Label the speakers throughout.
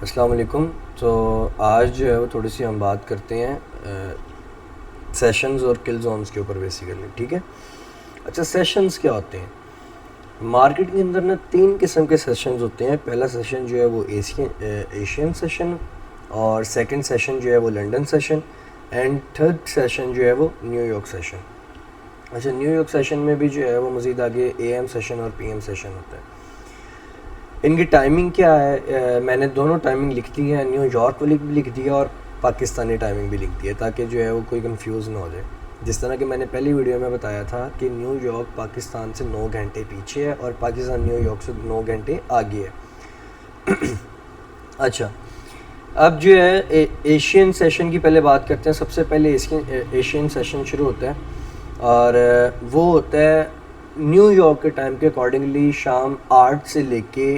Speaker 1: अस्सलाम वालेकुम। तो आज जो है वो थोड़ी सी हम बात करते हैं सेशंस और किल जोन्स के ऊपर बेसिकली। ठीक है। अच्छा, सेशंस क्या होते हैं? मार्केट के अंदर ना तीन किस्म के सेशंस होते हैं। पहला सेशन जो है वो एशियन सेशन, और सेकंड सेशन जो है वो London session, and third session जो है वो न्यूयॉर्क सेशन। अच्छा, न्यूयॉर्क सेशन में भी जो है वो मज़ीद आगे एएम सेशन और पीएम सेशन होता है। इनकी टाइमिंग क्या है? मैंने दोनों टाइमिंग लिख दी है, न्यूयॉर्क वाली भी लिख दिया और पाकिस्तानी टाइमिंग भी लिख दी है, ताकि जो है वो कोई कंफ्यूज ना हो जाए। जिस तरह कि मैंने पहली वीडियो में बताया था कि न्यूयॉर्क पाकिस्तान से 9 घंटे पीछे है और पाकिस्तान न्यूयॉर्क से 9 घंटे आगे है। अच्छा, अब जो है एशियन सेशन की पहले बात करते हैं। सबसे पहले एशियन सेशन शुरू होता है और वो होता है न्यूयॉर्क के टाइम के अकॉर्डिंगली शाम 8 से लेके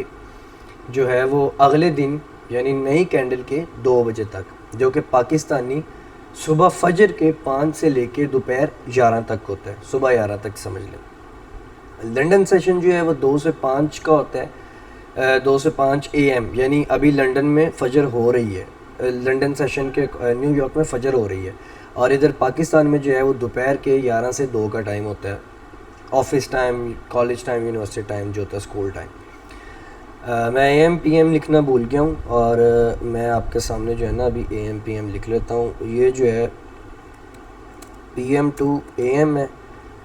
Speaker 1: जो है वो अगले दिन यानी नई कैंडल के 2 बजे तक, जो कि पाकिस्तानी सुबह फजर के 5 से लेके दोपहर 11 तक होता है। सुबह 11 तक समझ लें। लंदन सेशन जो है वो 2 से 5 का होता है, 2 से 5 AM, यानी अभी लंदन में फजर हो रही है। लंदन सेशन के न्यूयॉर्क में फजर हो रही है, और इधर पाकिस्तान में जो है वो दोपहर के 11 से 2 का टाइम होता है। Office time, college time, university time जो होता है, स्कूल टाइम। मैं AM PM लिखना भूल गया हूँ, और मैं आपके सामने जो है ना अभी AM PM लिख लेता हूँ। ये जो है PM to AM है,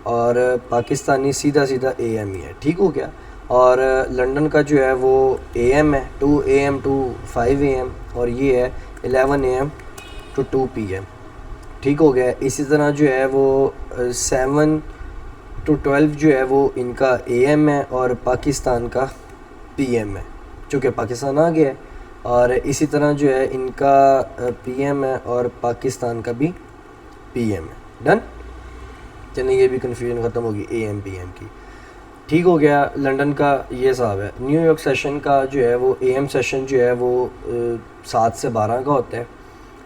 Speaker 1: और पाकिस्तानी सीधा सीधा AM ही है। ठीक हो गया। और लंदन का जो है वो AM है, 2 AM to 5 AM, और ये है 11 AM to 2 PM। ठीक हो गया। इसी तरह जो है वो 7 to 12 जो है वो इनका AM है और पाकिस्तान का PM है, चूँकि पाकिस्तान आ गया है। और इसी तरह जो है इनका PM है और पाकिस्तान का भी PM है। डन। चलिए, ये भी कन्फ्यूजन ख़त्म होगी AM PM की। ठीक हो गया। लंदन का ये हिसाब है। न्यूयॉर्क सेशन का जो है वो AM सेशन जो है वो 7 से 12 का होता है।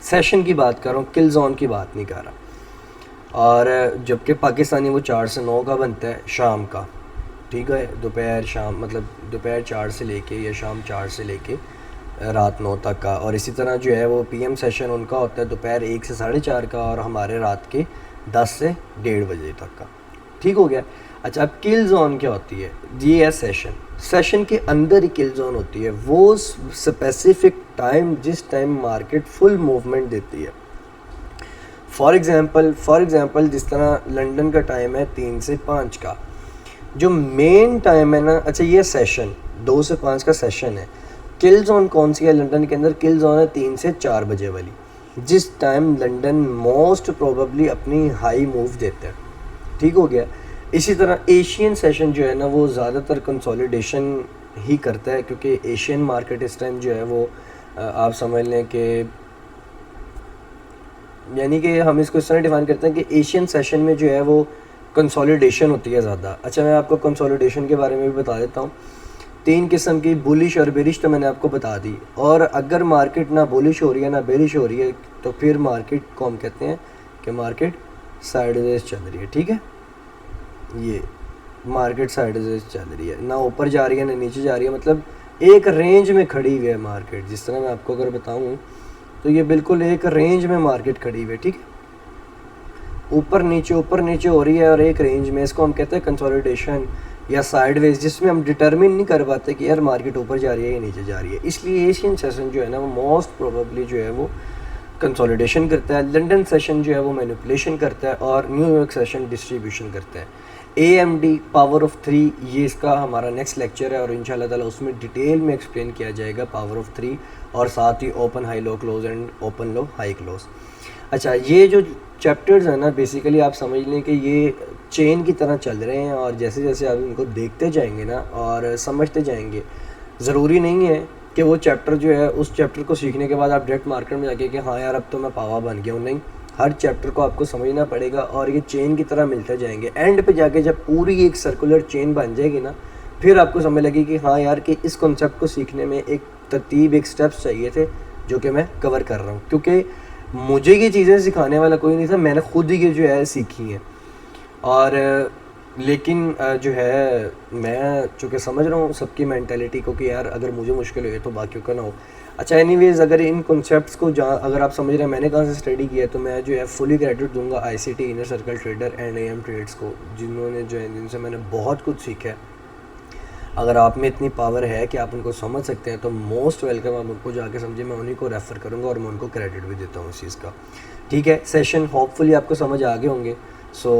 Speaker 1: सेशन की बात कर रहा हूँ, किल जोन की बात नहीं कर रहा। और जबकि पाकिस्तानी वो 4 से 9 का बनता है शाम का। ठीक है। दोपहर शाम मतलब दोपहर 4 से लेके या शाम 4 से लेके रात 9 तक का। और इसी तरह जो है वो PM सेशन उनका होता है दोपहर 1 से 4:30 का, और हमारे रात के 10 से 1:30 बजे तक का। ठीक हो गया। अच्छा, अब किल जोन क्या होती है? ये है सेशन। सेशन के अंदर ही किल जोन होती है, वो स्पेसिफिक टाइम जिस टाइम मार्केट फुल मूवमेंट देती है। फॉर एग्ज़ाम्पल जिस तरह लंदन का टाइम है 3 से 5 का, जो मेन टाइम है ना। अच्छा, ये सेशन 2 से 5 का सेशन है। किल जोन कौन सी है लंदन के अंदर? किल जोन है 3 से 4 बजे वाली, जिस टाइम लंदन मोस्ट प्रोबेबली अपनी हाई मूव देता है। ठीक हो गया। इसी तरह एशियन सेशन जो है ना वो ज़्यादातर कंसोलिडेशन ही करता है, क्योंकि एशियन मार्केट इस टाइम जो है वो आप समझ लें कि यानी कि हम इसको इस तरह डिफाइन करते हैं कि एशियन सेशन में जो है वो कंसोलिडेशन होती है ज़्यादा। अच्छा, मैं आपको कंसोलिडेशन के बारे में भी बता देता हूँ। 3 किस्म की, बुलिश और बेरिश, तो मैंने आपको बता दी। और अगर मार्केट ना बुलिश हो रही है ना बेरिश हो रही है, तो फिर मार्केट को हम कहते हैं कि मार्केट साइडवेज चल रही है। ठीक है। ये मार्केट साइडवेज चल रही है, ना ऊपर जा रही है ना नीचे जा रही है, मतलब एक रेंज में खड़ी हुई है मार्केट। जिस तरह मैं आपको अगर बताऊँ तो ये बिल्कुल एक रेंज में मार्केट खड़ी हुई है। ठीक है। ऊपर नीचे हो रही है और एक रेंज में। इसको हम कहते हैं कंसोलिडेशन या साइडवेज, जिसमें हम डिटरमिन नहीं कर पाते कि यार मार्केट ऊपर जा रही है या नीचे जा रही है। इसलिए एशियन सेशन जो है ना वो मोस्ट प्रोबेबली जो है वो कंसोलिडेशन करता है। लंदन सेशन जो है वो मैनिपुलेशन करता है, और न्यूयॉर्क सेशन डिस्ट्रीब्यूशन करता है। AMD पावर ऑफ 3, ये इसका हमारा नेक्स्ट लेक्चर है, और इंशाल्लाह ताला उसमें डिटेल में एक्सप्लेन किया जाएगा पावर ऑफ 3, और साथ ही open high low close and open low high close. अच्छा, ये जो चैप्टर्स हैं ना बेसिकली आप समझ लें कि ये चेन की तरह चल रहे हैं, और जैसे जैसे आप इनको देखते जाएंगे ना और समझते जाएंगे, ज़रूरी नहीं है कि वो चैप्टर जो है उस चैप्टर को सीखने के बाद आप डायरेक्ट मार्केट में जाके कि हाँ यार अब तो मैं पावा बन गया हूँ। नहीं, हर चैप्टर को आपको समझना पड़ेगा, और ये चेन की तरह मिलते जाएंगे। एंड पे जाके जब पूरी एक सर्कुलर चेन बन जाएगी ना, फिर आपको समझ लगी कि हाँ यार कि इस कॉन्सेप्ट को सीखने में एक तरतीब, एक स्टेप्स चाहिए थे, जो कि मैं कवर कर रहा हूँ। क्योंकि मुझे ये चीज़ें सिखाने वाला कोई नहीं था, मैंने खुद ही ये जो है सीखी हैं। और लेकिन जो है मैं चूँकि समझ रहा हूँ सबकी मेंटालिटी को कि यार अगर मुझे मुश्किल हुई तो बाकियों का ना हो। अच्छा एनीवेज़, अगर इन कॉन्सेप्ट्स को जहाँ अगर आप समझ रहे हैं मैंने कहाँ से स्टडी किया है, तो मैं जो है फुली क्रेडिट दूंगा ICT, inner circle trader and AM trades को, जिन्होंने जो है जिनसे मैंने बहुत कुछ सीखा है। अगर आप में इतनी पावर है कि आप उनको समझ सकते हैं तो मोस्ट वेलकम, आप उनको जाके समझिए, मैं उन्हीं को रेफ़र करूँगा और मैं उनको क्रेडिट भी देता हूँ इस चीज़ का। ठीक है, सेशन होपफुली आपको समझ आ गए होंगे। सो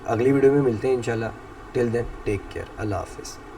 Speaker 1: अगली वीडियो में मिलते हैं इंशाल्लाह। टिल देन टेक केयर, अल्लाह हाफिज़।